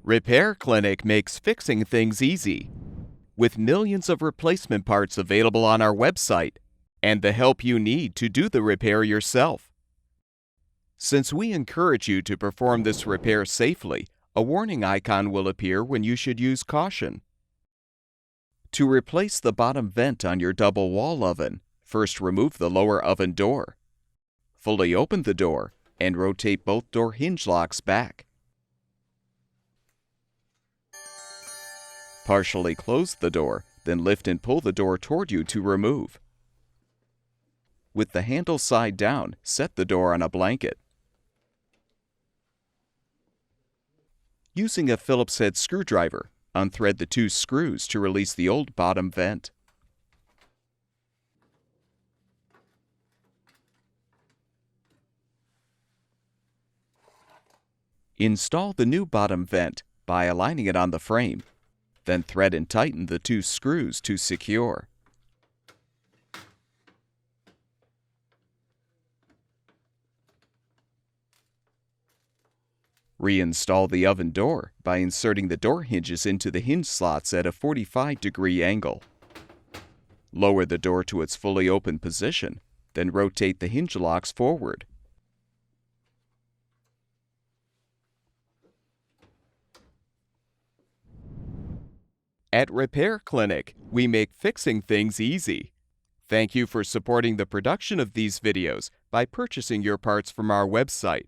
Repair Clinic makes fixing things easy, with millions of replacement parts available on our website and the help you need to do the repair yourself. Since we encourage you to perform this repair safely, a warning icon will appear when you should use caution. To replace the bottom vent on your double wall oven, first remove the lower oven door. Fully open the door and rotate both door hinge locks back. Partially close the door, then lift and pull the door toward you to remove. With the handle side down, set the door on a blanket. Using a Phillips-head screwdriver, unthread the 2 screws to release the old bottom vent. Install the new bottom vent by aligning it on the frame. Then thread and tighten the 2 screws to secure. Reinstall the oven door by inserting the door hinges into the hinge slots at a 45-degree angle. Lower the door to its fully open position, then rotate the hinge locks forward. At Repair Clinic, we make fixing things easy. Thank you for supporting the production of these videos by purchasing your parts from our website.